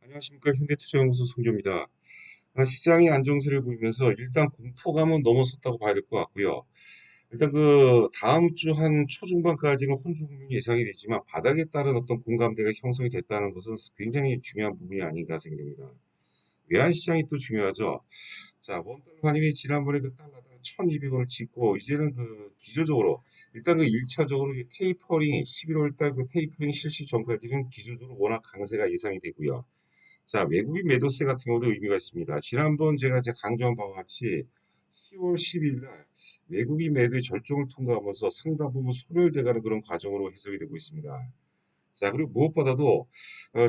안녕하십니까. 현대투자연구소 송조입니다. 시장이 안정세를 보이면서 일단 공포감은 넘어섰다고 봐야 될 것 같고요. 일단 다음 주 한 초중반까지는 혼조 국면이 예상이 되지만 바닥에 따른 어떤 공감대가 형성이 됐다는 것은 굉장히 중요한 부분이 아닌가 생각됩니다. 외환 시장이 또 중요하죠. 자, 원달러 환율이 지난번에 그 달러당 1,200원을 찍고 이제는 기조적으로 일단 1차적으로 테이퍼링이 11월 달 테이퍼링 실시 전까지는 기조적으로 워낙 강세가 예상이 되고요. 자, 외국인 매도세 같은 경우도 의미가 있습니다. 지난번 제가 이제 강조한 바와 같이 10월 10일 날 외국인 매도의 절정을 통과하면서 상당 부분 소멸돼가는 그런 과정으로 해석이 되고 있습니다. 자, 그리고 무엇보다도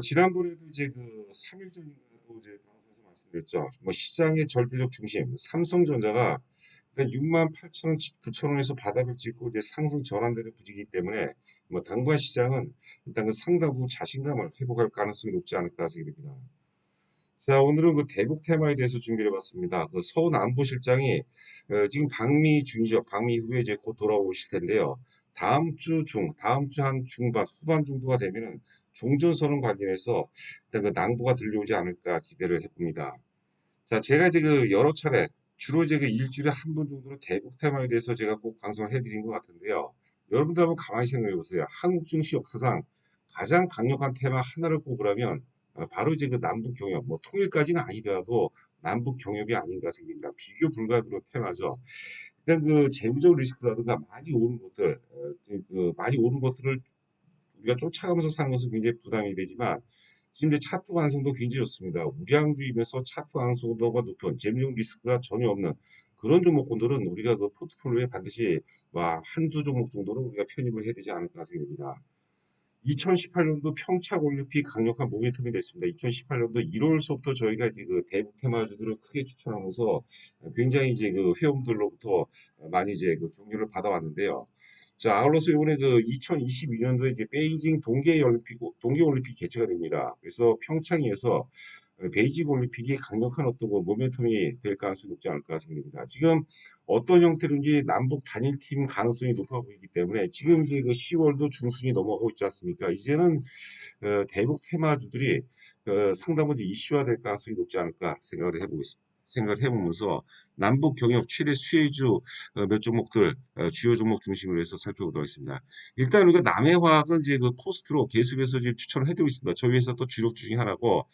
지난번에도 이제 3일 전인가도 이제 방송에서 말씀드렸죠. 뭐 시장의 절대적 중심 삼성전자가 일단 6만 8천 원, 9천 원에서 바닥을 찍고 이제 상승 전환되는 분위기이기 때문에 뭐 당분 시장은 일단 상당 부분 자신감을 회복할 가능성이 높지 않을까 생각됩니다. 자, 오늘은 대북 테마에 대해서 준비해 봤습니다. 서훈 안보실장이 지금 방미 중이죠. 방미 후에 이제 곧 돌아오실 텐데요. 다음 주 한 중반, 후반 정도가 되면은 종전선언 관련해서 일단 낭보가 들려오지 않을까 기대를 해봅니다. 자, 제가 이제 여러 차례 주로 이제 일주일에 한 번 정도로 대북 테마에 대해서 제가 꼭 방송을 해드린 것 같은데요. 여러분들 한번 가만히 생각해 보세요. 한국 증시 역사상 가장 강력한 테마 하나를 꼽으라면 바로 이제 남북 경협, 뭐 통일까지는 아니더라도 남북 경협이 아닌가 생깁니다. 비교 불가능한 테마죠. 일단 재무적 리스크라든가 많이 오른 것들, 많이 오른 것들을 우리가 쫓아가면서 사는 것은 굉장히 부담이 되지만 지금 이제 차트 완성도 굉장히 좋습니다. 우량주이면서 차트 완성도가 높은 재무적 리스크가 전혀 없는 그런 종목군들은 우리가 포트폴리오에 반드시 한두 종목 정도는 우리가 편입을 해야 되지 않을까 생각됩니다. 2018년도 평착 올림픽 강력한 모멘텀이 됐습니다. 2018년도 1월서부터 저희가 이제 대북 테마주들을 크게 추천하면서 굉장히 이제 회원들로부터 많이 이제 격려를 받아왔는데요. 자, 아울러서 이번에 2022년도에 이제 베이징 동계올림픽 개최가 됩니다. 그래서 평창에서 베이징 올림픽이 강력한 어떤 모멘텀이 될 가능성이 높지 않을까 생각됩니다. 지금 어떤 형태로인지 남북 단일팀 가능성이 높아 보이기 때문에 지금 이제 10월도 중순이 넘어가고 있지 않습니까? 이제는 대북 테마주들이 상당 부분 이슈화될 가능성이 높지 않을까 생각을 해보면서 남북 경협 최대 수혜주 몇 종목들 주요 종목 중심으로 해서 살펴보도록 하겠습니다. 일단 우리가 남해화학은 이제 코스트로 계속해서 지금 추천을 해드리고 있습니다. 저희 회사 또 주력 중에 하나고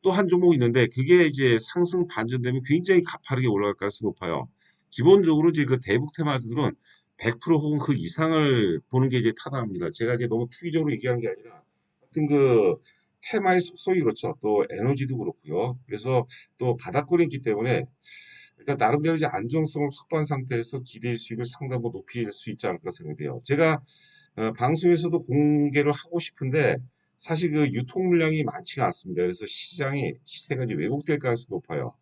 또 한 종목이 있는데 그게 이제 상승 반전되면 굉장히 가파르게 올라갈 가능성이 높아요. 기본적으로 이제 대북 테마주들은 100% 혹은 그 이상을 보는 게 이제 타당합니다. 제가 이제 너무 투기적으로 얘기하는 게 아니라 하여튼 테마의 속성이 그렇죠. 또 에너지도 그렇고요. 그래서 또 바닥권이 있기 때문에 일단 나름대로 이제 안정성을 확보한 상태에서 기대 수익을 상당히 높일 수 있지 않을까 생각돼요. 제가 방송에서도 공개를 하고 싶은데 사실 유통 물량이 많지가 않습니다. 그래서 시세가 이제 왜곡될 가능성이 높아요.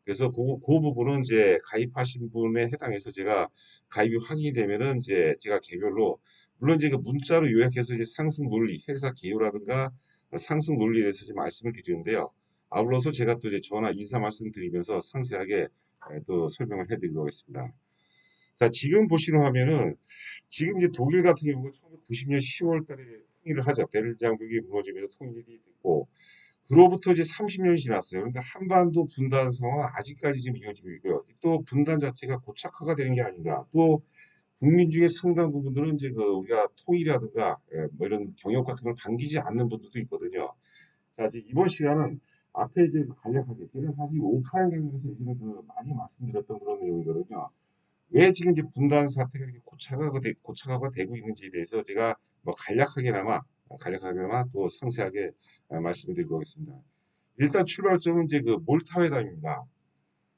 그래서 그 부분은 이제 가입하신 분에 해당해서 제가 가입이 확인이 되면은 이제 제가 개별로 물론 이제 문자로 요약해서 이제 상승 논리, 회사 개요라든가 상승 논리에 대해서 이제 말씀을 드리는데요. 아울러서 제가 또 이제 전화 인사 말씀드리면서 상세하게 또 설명을 해드리도록 하겠습니다. 자, 지금 보시는 화면은 지금 이제 독일 같은 경우가 1990년 10월 달에 통일을 하죠. 베를린 장벽이 무너지면서 통일이 됐고 그로부터 이제 30년이 지났어요. 그런데 한반도 분단 상황은 아직까지 지금 이어지고 있고요. 또 분단 자체가 고착화가 되는 게 아닌가. 또 국민 중에 상당 부분들은 이제 우리가 통일이라든가 뭐 이런 경협 같은 걸 반기지 않는 분들도 있거든요. 자, 이제 이번 시간은 앞에 이제 간략하게 제가 사실 오프라인 강의에서 예전에 많이 말씀드렸던 그런 내용이거든요. 왜 지금 이제 분단 사태가 이렇게 고착화가 되고 있는지에 대해서 제가 뭐 간략하게나마 또 상세하게 말씀을 드리도록 하겠습니다. 일단 출발점은 이제 몰타 회담입니다.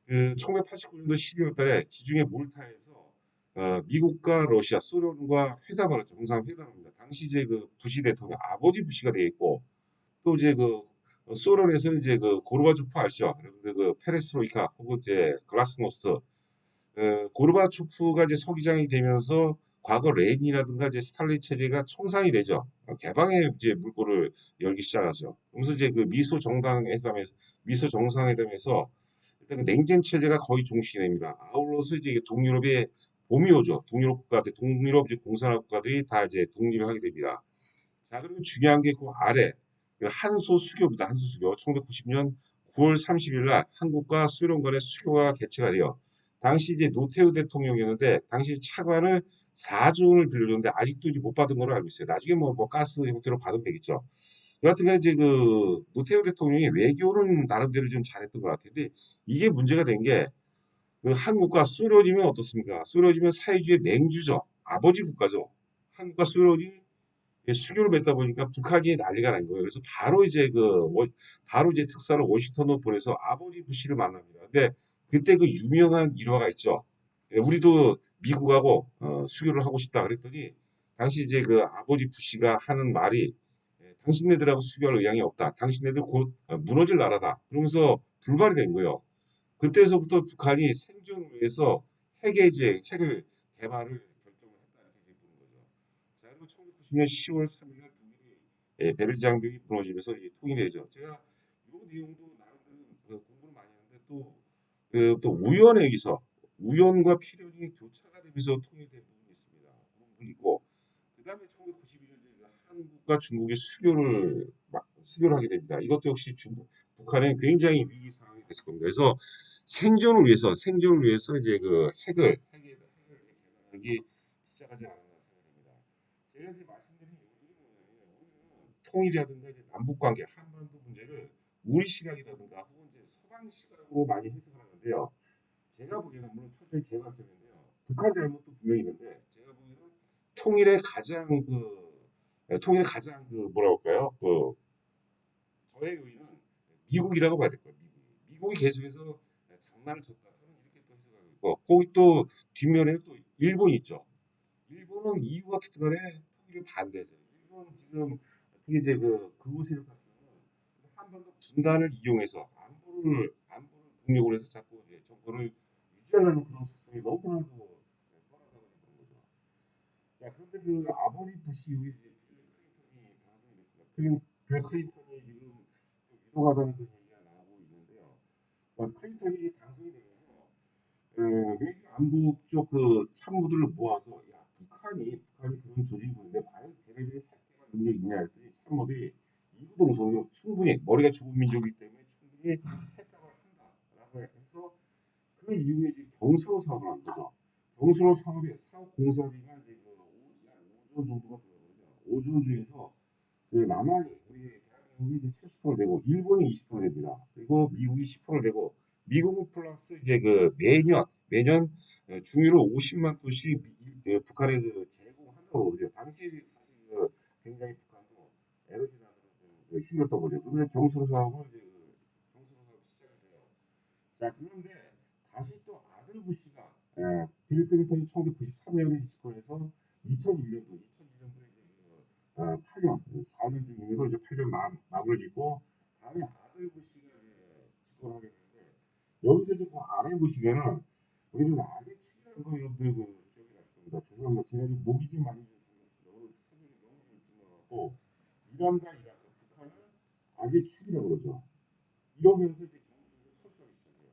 1989년도 12월 달에 지중해 몰타에서 미국과 러시아, 소련과 회담을 했죠. 정상회담입니다. 당시 이제 부시 대통령 아버지 부시가 되어 있고 또 이제 소련에서는 이제 고르바초프 아시죠? 여러분들 페레스로이카 혹은 이제 글라스노스트 고르바초프가 이제 서기장이 되면서 과거 레닌이라든가 이제 스탈린 체제가 청산이 되죠. 개방의 이제 물꼬를 열기 시작하죠. 그러면서 이제 미소 정상회담에서 일단 냉전 체제가 거의 종식이 됩니다. 아울러서 이제 동유럽의 봄이 오죠. 동유럽 이제 공산화 국가들이 다 이제 독립을 하게 됩니다. 자, 그리고 중요한 게 그 아래 그 한소 수교입니다. 한소 수교. 1990년 9월 30일 날 한국과 소련 간의 수교가 개최가 돼요. 당시 이제 노태우 대통령이었는데 당시 차관을 4조 원을 빌려줬는데 아직도 이제 못 받은 걸로 알고 있어요. 나중에 뭐 가스 형태로 받으면 되겠죠. 여하튼간에 이제 그 노태우 대통령이 외교는 나름대로 좀 잘했던 것 같은데 이게 문제가 된 게 그 한국과 소련이면 어떻습니까? 소련이면 사회주의 맹주죠. 아버지 국가죠. 한국과 소련이 수교를 맺다 보니까 북한이 난리가 난 거예요. 그래서 바로 이제 바로 이제 특사를 워싱턴으로 보내서 아버지 부시를 만납니다. 근데 그때 그 유명한 일화가 있죠. 우리도 미국하고 수교를 하고 싶다 그랬더니 당시 이제 그 아버지 부시가 하는 말이 당신네들하고 수교할 의향이 없다. 당신네들 곧 무너질 나라다. 그러면서 불발이 된 거예요. 그때서부터 북한이 생존을 위해서 핵을 개발을 결정을 했다 이렇게 보는 거죠. 자, 그리고 1990년 10월 3일 날 독일이 베를린 장벽이 무너지면서 이게 통일이 되죠. 제가 이 내용도 나름대로 공부를 많이 했는데 또 우연에 의해서 우연과 필연이 교차가 되면서 통일된 부분이 있습니다. 그런 부분이 있고 그다음에 1991년 한국과 중국이 수교를 하게 됩니다. 이것도 역시 북한은 굉장히 위기 상황이 됐을 겁니다. 그래서 생존을 위해서 이제 그 핵을 개발하기 시작하지 않았나 생각합니다. 제가 이제 말씀드린 이유는 뭐냐면 통일이라든가 이제 남북 관계, 한반도 문제를 우리 시각이라든가 혹은 이제 서방 시각으로 많이 해석을 하는데요. 제가 보기에는 물론 철저히 제 관점인데요. 북한 잘못도 분명히 있는데 제가 보기에는 통일의 가장 뭐라 할까요? 저의 요인은 미국이라고 봐야 될 거예요. 미국이 계속해서 장난을 쳤다. 저는 이렇게 또 해석하고 있고 거기 또 뒷면에 또 일본이 있죠. 일본은 이유가 어떻든 간에 통일을 반대죠. 일본은 지금 특히 이제 극우 세력 같은 경우는 한반도 분단을 이용해서 안보를 능력으로 해서 자꾸 이제 정권을 유지하려는 그런 속성이 너무나도 뻔하다고 보는 거죠. 자, 그런데 그 아버지 부시 이후에 이제 빌 클린턴이 지금 좀 유력하다는 그런 얘기가 나오고 있는데요. 클린턴이 당선이 되면서 외교 안보 쪽 그 참모들을 모아서 야 북한이 그런 조직이 있는데 과연 쟤네들이 핵개발 능력이 있냐 했더니 참모들이 이구동성으로 충분히 머리가 좁은 민족이기 때문에 충분히 핵개발을 한다라고 해서 그 이후에 이제 경수로 사업을 한 거죠. 경수로 사업의 사업 공사비가 이제 그 5조 정도가 들어가거든요. 5조 중에서 그 남한이 우리 대한민국이 이제 70% 내고 일본이 20% 냅니다. 그리고 미국이 10% 내고 미국은 플러스 이제 그 매년 중유로 50만 톤씩 북한에 그 제공한다고 그러죠. 당시 사실 굉장히 북한도 에너지난으로 힘들었던 거죠. 그런데 경수로 사업을 이제 경수로 사업이 시작이 돼요. 자, 그런데 다시 또 아들 부시가 빌 클린턴이 1993년에 집권해서 2001년도에 이제 8년, 4년 중이고 이제 8년 마무리 짓고 다음에 아들 부시가 이제 집권하게 되는데 여기서 이제 그 아들 부시면은 우리는 아들 축이라는 거 여러분들 기억이 나실 겁니다. 죄송합니다. 제가 지금 목이 좀 많이 좀 너무 수준이 너무 좀 있는 이란과 이라크, 북한은 악의 축이라고 그러죠. 이러면서 이제 경수에서 철수하기 시작해요.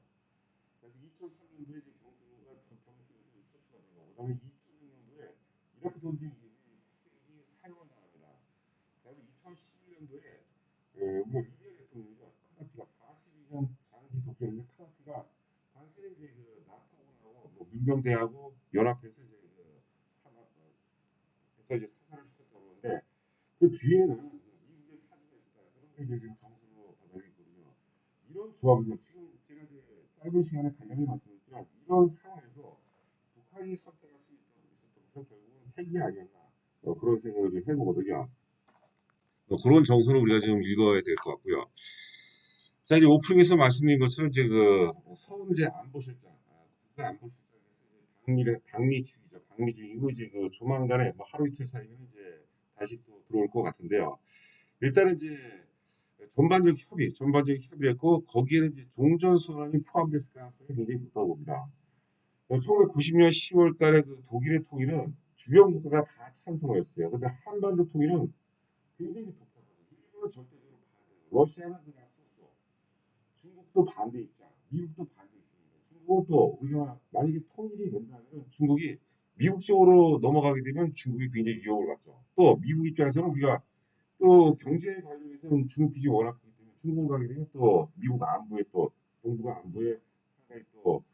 그래서 2003년도에 이제 경주가 경주에서 철수가 되고 그다음에 2006년도에 이라크 전쟁이 사용을 당합니다. 그리고 2011년도에 우리가 리비아 대통령이죠. 카다피가 42년 장기 독재자 카다피가 당시에 이제 그 나토군하고 뭐 민병대하고 연합해서 이제 해서 이제 사살을 시켰다고 하는데 그 뒤에는 미국의 사주가 있다. 그런 게 이제 지금 정수로 받아들고 있거든요. 이런 조합에서 지금 제가 이제 짧은 시간에 간략히 말씀드렸지만 이런 상황에서 북한이 선택할 수 있었던 것은 결국은 핵이 아니었나 그런 생각을 좀 해보거든요. 그런 정서를 우리가 좀 읽어야 될 것 같고요. 자 이제 오프닝에서 말씀드린 것처럼 이제 그 서훈재 안보실장, 국가 안보실장에서 이제 방미주의죠. 방미주의고 이제 그 조만간에 뭐 하루 이틀 사이면 이제 다시 또 들어올 것 같은데요. 일단은 이제 전반적 협의를 했고 거기에는 이제 종전선언이 포함됐을 가능성이 굉장히 높다고 봅니다. 1990년 10월 달에 그 독일의 통일은 주요 국가가 다 찬성을 했어요. 근데 한반도 통일은 굉장히 복잡하고 일본은 절대적으로 반대, 러시아는 그냥 소수, 중국도 반대 입장, 미국도 반대 입장입니다. 중국은 또 우리가 만약에 통일이 된다면 미국 쪽으로 넘어가게 되면 중국이 굉장히 위협을 받죠. 또 미국 입장에서는 우리가 또 경제 관련해서는 중국 빚이 워낙 크기 때문에 중국 가게 되면 또 미국 안보에 또 동북아 안보에 상당히 또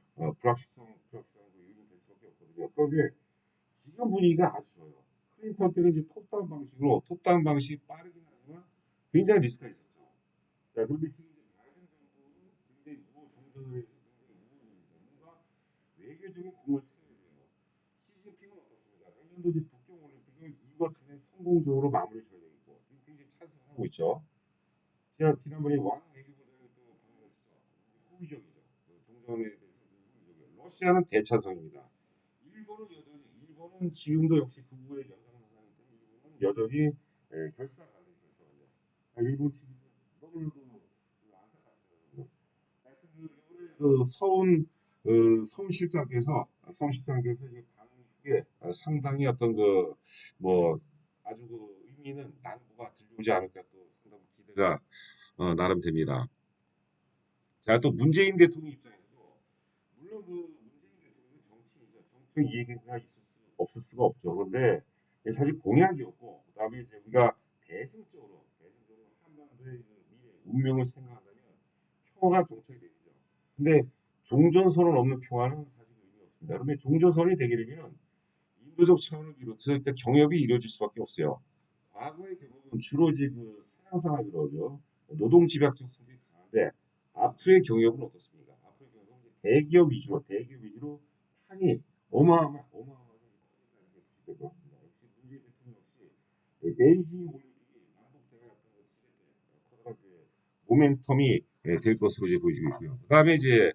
불확실성도 유입될 수밖에 없거든요. 그런데 지금 분위기가 아주 좋아요. 클린턴 때는 이제 톱다운 방식으로 톱다운 방식이 빠르긴 하지만 굉장히 리스크가 있었죠. 자, 그런데 지금 이제 바이든 정부는 굉장히 종전을 해서 굉장히 우호적입니다. 뭔가 외교적인 공을 세워야 돼요. 시진핑은 어떻습니까? 내년도 이제 북경 올림픽을 이것 안에 성공적으로 마무리 져야 되겠고 지금 굉장히 찬성하고 있죠. 지난번에 왕 외교부장이 또 방문했죠. 호의적이죠. 종전에 대해서 호의적이에요. 러시아는 대찬성입니다. 일본은 지금도 역시 극우의 연장선상이기 때문에 일본은 여전히 결사가는 결사가죠. 일본 TV는 너무나도 안타깝더라고요. 하여튼 이번에 서훈 실장께서 이제 방미 후에 상당히 어떤 뭐 아주 의미 있는 낭보가 들려오지 않을까 또 상당히 기대가 나름 됩니다. 자, 또 문재인 대통령 입장에서도 물론 문재인 대통령은 정치인이죠. 정치적 이해가 없을 수가 없죠. 그런데 사실 공약이었고 그다음에 이제 우리가 대승적으로 한반도의 미래 운명을 생각한다면 평화가 정착이 되죠. 근데 종전선언 없는 평화는 사실 의미가 없습니다. 그런데 종전선언이 되게 되면 인도적 차원을 비롯해서 일단 경협이 이루어질 수밖에 없어요. 과거의 경험은 주로 이제 사냥산업이 그러죠. 노동집약적 성격이 강한데 앞으로의 경협은 어떻습니까? 앞으로의 경협은 대기업 위주로 판이 어마어마하게 될것 같습니다. 역시 문재인 대통령 역시 베이징 올림픽이 남북 대결했던 커다란 모멘텀이 될 것으로 이제 보여지고 있고요. 그다음에 이제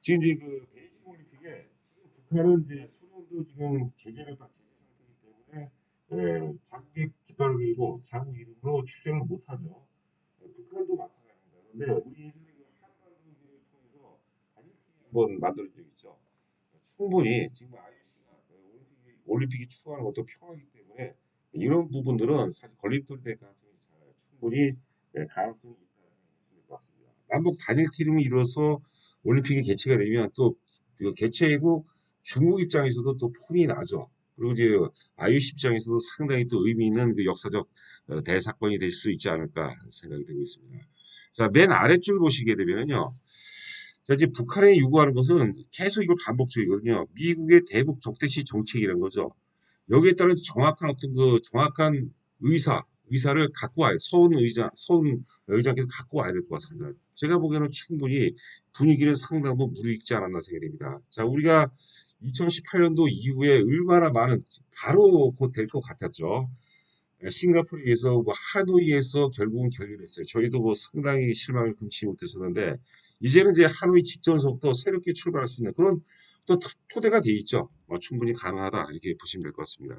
지금 이제 베이징 올림픽에 지금 북한은 이제 소련도 지금 제재를 받지 상태이기 때문에 자국의 깃발을 들고 자국 이름으로 출전을 못하죠. 북한도 마찬가지입니다. 그런데 우리 예전에 한반도를 통해서 단일팀이 한번 만들어진 적 있죠. 충분히 지금 IOC가 올림픽이 추구하는 것도 평화이기 때문에 이런 부분들은 사실 걸림돌이 될 가능성이 잘 충분히 가능성이 있다는 것 같습니다. 남북 단일팀이 이루어서 올림픽이 개최가 되면 또 개최이고 중국 입장에서도 또 폼이 나죠. 그리고 이제 IOC 입장에서도 상당히 또 의미 있는 역사적 대사건이 될 수 있지 않을까 생각이 되고 있습니다. 자, 맨 아래줄 보시게 되면요. 자, 이제 북한이 요구하는 것은 계속 이걸 반복적이거든요. 미국의 대북 적대시 정책이라는 거죠. 여기에 따른 정확한 의사를 갖고 와야 서훈 의장께서 갖고 와야 될 것 같습니다. 제가 보기에는 충분히 분위기는 상당히 무르익지 않았나 생각이 됩니다. 자, 우리가 2018년도 이후에 얼마나 많은 바로 곧 될 것 같았죠. 싱가포르에서 하노이에서 결국은 결렬했어요. 저희도 상당히 실망을 금치 못했었는데 이제는 이제 하노이 직전서부터 새롭게 출발할 수 있는 그런 또 토대가 돼 있죠. 충분히 가능하다 이렇게 보시면 될 것 같습니다.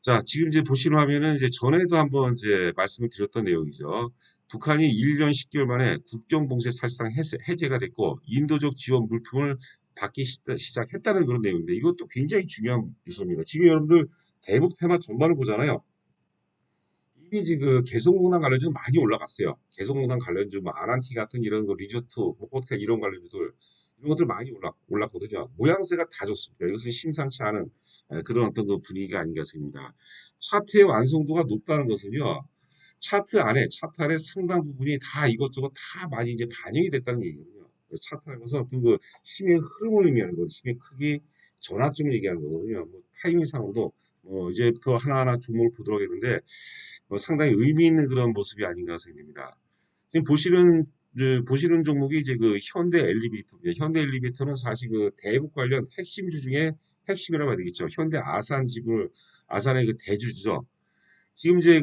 자, 지금 이제 보시는 화면은 이제 전에도 한번 이제 말씀을 드렸던 내용이죠. 북한이 1년 10개월 만에 국경 봉쇄 사실상 해제가 됐고 인도적 지원 물품을 받기 시작했다는 그런 내용인데 이것도 굉장히 중요한 요소입니다. 지금 여러분들 대북 테마 전반을 보잖아요. 이미 지금 개성공단 관련주 많이 올라갔어요. 개성공단 관련주, 아란티 같은 이런 리조트, 호텔 이런 관련주들 이런 것들 많이 올랐거든요. 모양새가 다 좋습니다. 이것은 심상치 않은 그런 어떤 분위기가 아닌가 싶습니다. 차트의 완성도가 높다는 것은요. 차트 안에 상당 부분이 다 이것저것 다 많이 이제 반영이 됐다는 얘기거든요. 차트라는 것은 힘의 흐름을 의미하는 거죠. 힘의 크기, 전환점을 얘기하는 거거든요. 타이밍상으로도 이제부터 하나하나 종목을 보도록 하겠는데 상당히 의미 있는 그런 모습이 아닌가 생각됩니다. 지금 보시는 종목이 이제 현대 엘리베이터입니다. 현대 엘리베이터는 사실 대북 관련 핵심주 중에 핵심이라고 해야 되겠죠. 아산의 대주주죠. 지금 이제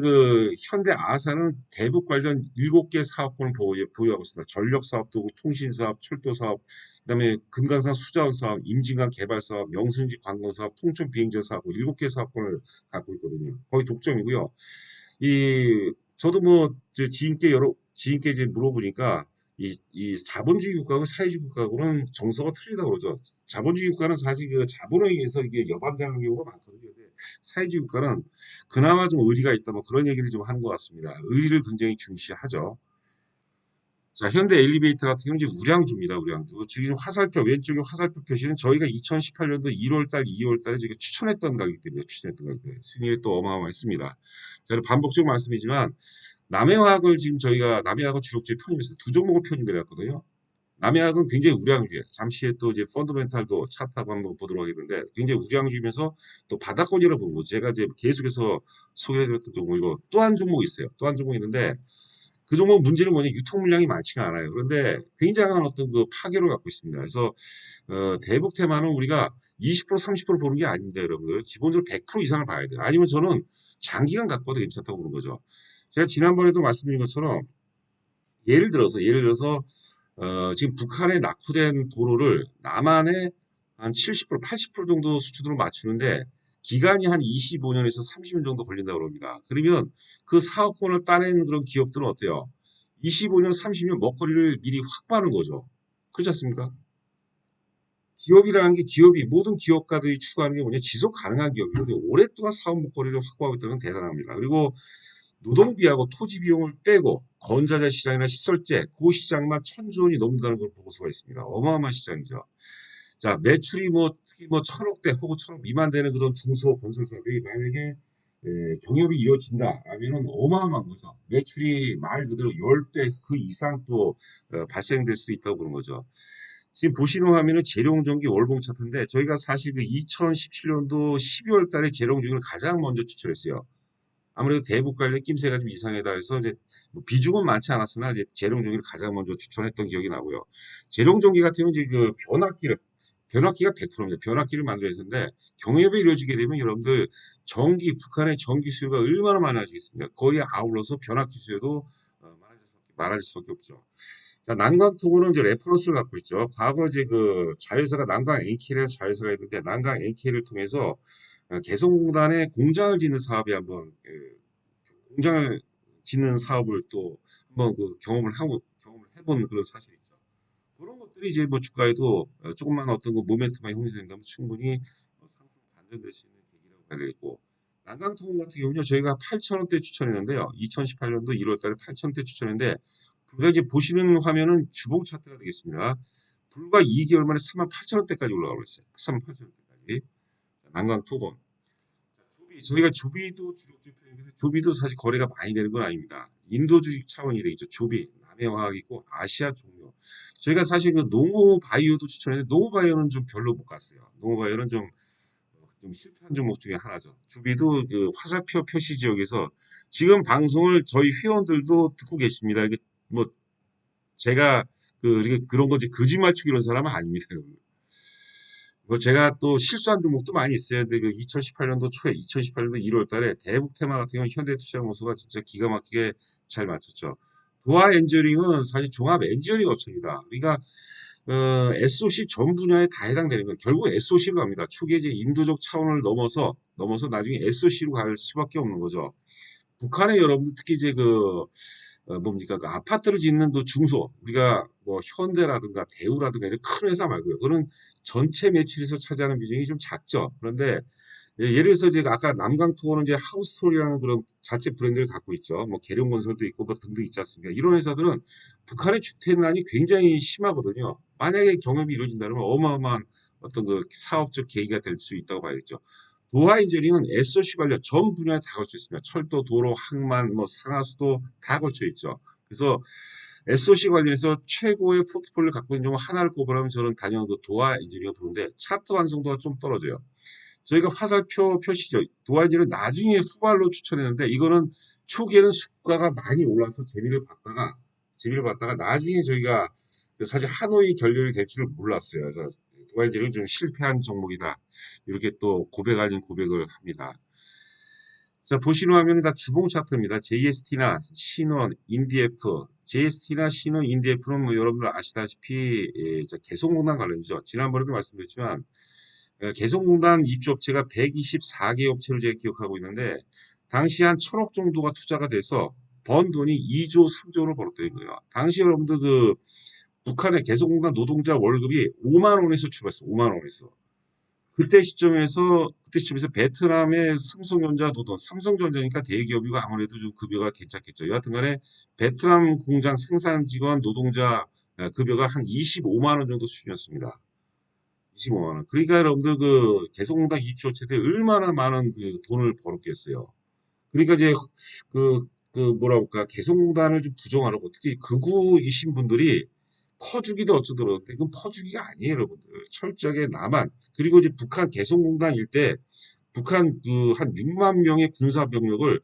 현대 아산은 대북 관련 7개 사업권을 보유하고 있습니다. 전력 사업도 통신 사업, 철도 사업, 그다음에 금강산 수자원 사업, 임진강 개발 사업, 명승지 관광 사업, 통촌 비행전 사업 7개 사업권을 갖고 있거든요. 거의 독점이고요. 저도 지인께 이제 물어보니까 이 자본주의 국가하고 사회주의 국가하고는 정서가 틀리다고 그러죠. 자본주의 국가는 사실 자본에 의해서 이게 여반장하는 경우가 많거든요. 근데 사회주의 국가는 그나마 좀 의리가 있다 그런 얘기를 좀 하는 것 같습니다. 의리를 굉장히 중시하죠. 자, 현대 엘리베이터 같은 경우는 이제 우량주입니다. 우량주. 지금 화살표, 왼쪽에 화살표 표시는 저희가 2018년도 1월달, 2월달에 저희가 추천했던 가격대입니다. 추천했던 가격대. 수익률이 또 어마어마했습니다. 저는 반복적으로 말씀이지만, 남해화학을 지금 저희가 남해화학은 주력주에 편입해서 두 종목을 편입해 놨거든요. 남해학은 굉장히 우량주예요. 잠시에 또 이제 펀더멘탈도 차트하고 한번 보도록 하겠는데 굉장히 우량주이면서 또 바닥권이라고 보는 거죠. 제가 이제 계속해서 소개해드렸던 종목이고 또 한 종목이 있어요. 또 한 종목이 있는데 그 종목 문제는 뭐냐 유통 물량이 많지가 않아요. 그런데 굉장한 어떤 그 파괴를 갖고 있습니다. 그래서 대북 테마는 우리가 20% 30% 보는 게 아닙니다, 여러분들. 기본적으로 100% 이상을 봐야 돼요. 아니면 저는 장기간 갖고 와도 괜찮다고 보는 거죠. 제가 지난번에도 말씀드린 것처럼 예를 들어서 지금 북한에 낙후된 도로를 남한에 한 70%, 80% 정도 수준으로 맞추는데 기간이 한 25년에서 30년 정도 걸린다고 합니다. 그러면 그 사업권을 따내는 그런 기업들은 어때요? 25년, 30년 먹거리를 미리 확보하는 거죠. 그렇지 않습니까? 기업이라는 게 기업이 모든 기업가들이 추구하는 게 뭐냐 지속 가능한 기업이거든요. 오랫동안 사업 먹거리를 확보하고 있다는 건 대단합니다. 그리고 노동비하고 토지 비용을 빼고 건자재 시장이나 시설재 그 시장만 천조 원이 넘는다는 걸 볼 수가 있습니다. 어마어마한 시장이죠. 자, 매출이 뭐 특히 뭐 천억대 혹은 천억 미만 되는 그런 중소 건설사들이 만약에 경협이 이루어진다 하면은 어마어마한 거죠. 매출이 말 그대로 10배 그 이상 또 발생될 수도 있다고 그런 거죠. 지금 보시는 화면은 재룡전기 월봉 차트인데 저희가 사실 그 2017년도 12월 달에 재룡전기를 가장 먼저 추천했어요. 아무래도 대북 관련 낌새가 좀 이상하다 해서 이제 뭐 비중은 많지 않았으나 이제 재룡전기를 가장 먼저 추천했던 기억이 나고요. 재룡전기 같은 경우는 이제 그 변압기가 100%입니다. 변압기를 만들어야 되는데 경협이 이루어지게 되면 여러분들 북한의 전기 수요가 얼마나 많아지겠습니까? 거의 아울러서 변압기 수요도 많아질 수밖에 없죠. 자, 난광통으로는 이제 레퍼런스를 갖고 있죠. 과거 이제 그 자회사가 난광 NK라는 자회사가 있는데 난광 NK를 통해서 개성공단에 공장을 짓는 사업이 한번 공장을 짓는 사업을 또 한번 그 경험을 해본 그런 사실이 있죠. 그런 것들이 이제 뭐 주가에도 조금만 어떤 그 모멘텀이 형성된다면 충분히 상승 반전될 수 있는 계기라고 봐야 되겠고 난강통운 같은 경우는 저희가 8,000원대 추천했는데요. 2018년도 1월달에 8,000원대 추천했는데 불과 이제 보시는 화면은 주봉 차트가 되겠습니다. 불과 2개월 만에 38,000원대까지 올라가고 있어요. 38,000원대까지 난강토건 저희가 조비도 주력주 편인데 조비도 사실 거래가 많이 되는 건 아닙니다. 인도 주식 차원이 되겠죠. 조비, 남해화학 있고 아시아 종료. 저희가 사실 그 농호바이오도 추천했는데 농호바이오는 좀 별로 못 갔어요. 농호바이오는 좀 실패한 종목 중에 하나죠. 조비도 그 화살표 표시 지역에서 지금 방송을 저희 회원들도 듣고 계십니다. 이게 뭐 제가 이렇게 그런 거지 거짓말 치고 이런 사람은 아닙니다. 여러분. 뭐 제가 또 실수한 종목도 많이 있어요. 근데 그 2018년도 초에 2018년도 1월 달에 대북 테마 같은 경우 현대투자연구소가 진짜 기가 막히게 잘 맞췄죠. 도화 엔지니어링은 사실 종합 엔지니어링 업체입니다. 그러니까 SOC 전 분야에 다 해당되는 건 결국 SOC로 갑니다. 초기에 이제 인도적 차원을 넘어서 나중에 SOC로 갈 수밖에 없는 거죠. 북한의 여러분들 특히 이제 뭡니까 그 아파트를 짓는 그 중소 우리가 뭐 현대라든가 대우라든가 이런 큰 회사 말고요. 그거는 전체 매출에서 차지하는 비중이 좀 작죠. 그런데 예를 들어서 이제 아까 남강투어는 이제 하우스토리라는 그런 자체 브랜드를 갖고 있죠. 뭐 계룡건설도 있고 뭐 등등 있지 않습니까? 이런 회사들은 북한의 주택난이 굉장히 심하거든요. 만약에 경협이 이루어진다면 어마어마한 어떤 그 사업적 계기가 될 수 있다고 봐야겠죠. 도하 인재링은 SOC 관련 전 분야에 다 걸쳐 있습니다. 철도, 도로, 항만, 뭐 상하수도 다 걸쳐 있죠. 그래서 SOC 관련해서 최고의 포트폴리오를 갖고 있는 경우 하나를 꼽으라면 저는 단연 그 도하 인재링을 부르는데 차트 완성도가 좀 떨어져요. 저희가 화살표 표시죠. 도하 인재링은 나중에 후발로 추천했는데 이거는 초기에는 수가가 많이 올라서 재미를 봤다가 나중에 저희가 사실 하노이 결렬이 될 줄을 몰랐어요. 그래서 도하 인재링은 좀 실패한 종목이다. 이렇게 또 고백 아닌 고백을 합니다. 자, 보시는 화면은 다 주봉 차트입니다. JST나 신원, 인디에프, JST나 신원, 인디에프는 뭐 여러분들 아시다시피 개성공단 관련이죠. 지난번에도 말씀드렸지만 개성공단 입주업체가 124개 업체를 제가 기억하고 있는데 당시 한 1,000억 정도가 투자가 돼서 번 돈이 2조, 3조를 벌었다는 거예요. 당시 여러분들 북한의 개성공단 노동자 월급이 5만 원에서 출발했어요. 5만 원에서. 그때 시점에서 베트남의 삼성전자 노동, 삼성전자니까 대기업이고 아무래도 좀 급여가 괜찮겠죠. 여하튼 간에 베트남 공장 생산 직원 노동자 급여가 한 25만 원 정도 수준이었습니다. 25만 원. 그러니까 여러분들 그 개성공단 이주업체 때 얼마나 많은 그 돈을 벌었겠어요. 그러니까 이제 뭐라 볼까 개성공단을 좀 부정하라고 특히 극우이신 분들이 퍼주기도 어쩌더라도 이건 퍼주기가 아니에요, 여러분들. 철저하게 남한 그리고 이제 북한 개성공단 일대 북한 그 한 6만 명의 군사 병력을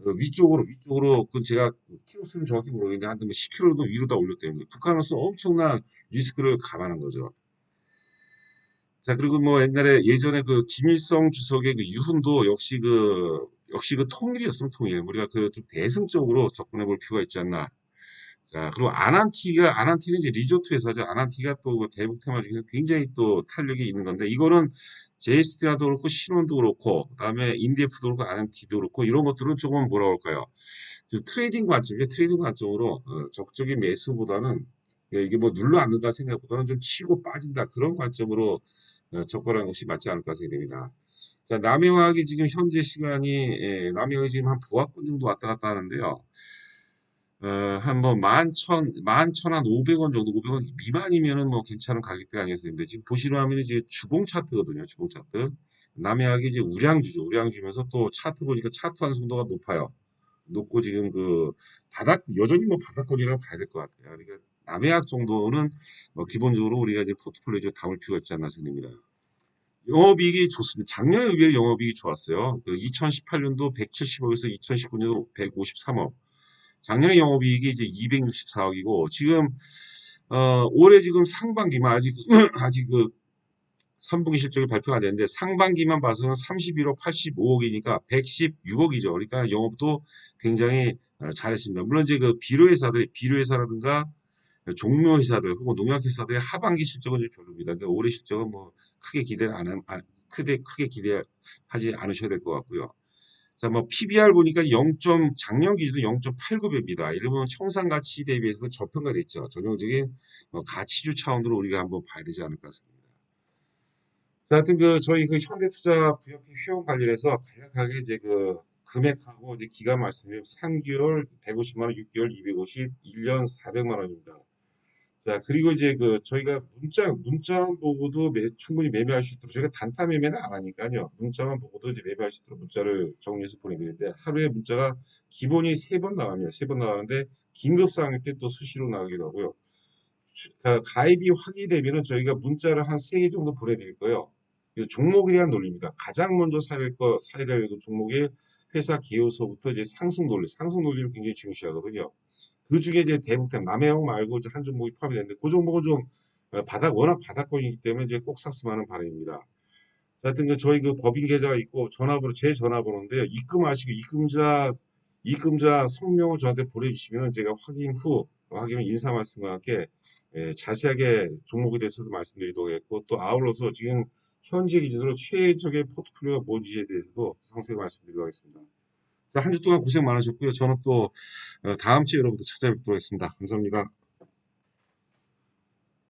위쪽으로 그 제가 키로수는 정확히 모르겠는데 한 10km도 위로다 올렸대요. 북한으로서 엄청난 리스크를 감안한 거죠. 자, 그리고 뭐 옛날에 예전에 그 김일성 주석의 그 유훈도 역시 그 통일이었으면 통일. 우리가 그 좀 대승적으로 접근해 볼 필요가 있지 않나. 자, 그리고 아난티는 이제 리조트 회사죠. 아난티가 또그 대북 테마 중에서 굉장히 또 탄력이 있는 건데, 이거는 제이스티라도 그렇고, 신원도 그렇고, 그다음에 인디에프도 그렇고, 아난티도 그렇고, 이런 것들은 조금 뭐라 할까요? 좀 트레이딩 관점으로 적극적인 매수보다는 이게 뭐 눌러 앉는다 생각보다는 좀 치고 빠진다 그런 관점으로 접근하는 것이 맞지 않을까 생각됩니다. 자, 남해화학이 지금 현재 시간이 남해화학이 지금 한 보합권 정도 왔다 갔다 하는데요. 한 뭐 한 500원 정도, 500원 미만이면은 뭐 괜찮은 가격대가 아니겠습니까? 지금 보시면 하면 이제 주봉 차트거든요, 주봉 차트. 남해학이 이제 우량주죠, 우량주면서 또 차트 보니까 차트 완성도가 높아요. 높고 지금 여전히 뭐 바닥권이라고 봐야 될 것 같아요. 그러니까 남해학 정도는 뭐 기본적으로 우리가 이제 포트폴리오에 담을 필요가 있지 않나 생각됩니다. 영업이익이 좋습니다. 작년에 의외로 영업이익이 좋았어요. 2018년도 170억에서 2019년도 153억. 작년에 영업이익이 이제 264억이고 지금 올해 지금 상반기만 아직 그 3분기 실적이 발표가 안 됐는데 상반기만 봐서는 31억 85억이니까 116억이죠. 그러니까 영업도 굉장히 잘했습니다. 물론 이제 그 비료회사라든가 종묘회사들 혹은 농약회사들의 하반기 실적은 좀 별로입니다. 그러니까 올해 실적은 뭐 크게 기대를 크게 기대하지 않으셔야 될 것 같고요. 자, 뭐 PBR 보니까 작년 기준으로 0.89배입니다. 이러면 청산 가치 대비해서 저평가돼 있죠. 전형적인 가치주 차원으로 우리가 한번 봐야 되지 않을까 싶습니다. 자, 하여튼 저희 현대투자 부역비 회원 관련해서 간략하게 이제 금액하고 이제 기간 말씀드리면 3개월 150만 원, 6개월 250, 1년 400만 원입니다. 자, 그리고 이제 저희가 문자만 보고도 충분히 매매할 수 있도록 저희가 단타 매매는 안 하니까요. 문자만 보고도 이제 매매할 수 있도록 문자를 정리해서 보내드리는데 하루에 문자가 기본이 3번 나갑니다. 3번 나가는데 긴급사항일 때 또 수시로 나가기도 하고요. 가입이 확인되면은 저희가 문자를 한 3개 정도 보내드릴 거예요. 그래서 종목에 대한 논리입니다. 가장 먼저 사야 될 종목의 회사 개요서부터 이제 상승 논리를 굉장히 중시하거든요. 그 중에 이제 대북템, 남해형 말고 이제 한 종목이 포함이 되는데 그 종목은 좀 워낙 바닥권이기 때문에 이제 꼭 샀으면 하는 바람입니다. 자, 하여튼 저희 법인 계좌가 있고 제 전화번호인데요. 입금자 성명을 저한테 보내주시면 제가 확인 후 인사 말씀과 함께 자세하게 종목에 대해서도 말씀드리도록 하겠고 또 아울러서 지금 현재 기준으로 최적의 포트폴리오가 뭔지에 대해서도 상세히 말씀드리도록 하겠습니다. 자, 한 주 동안 고생 많으셨고요. 저는 또 다음 주에 여러분들 찾아뵙도록 하겠습니다. 감사합니다.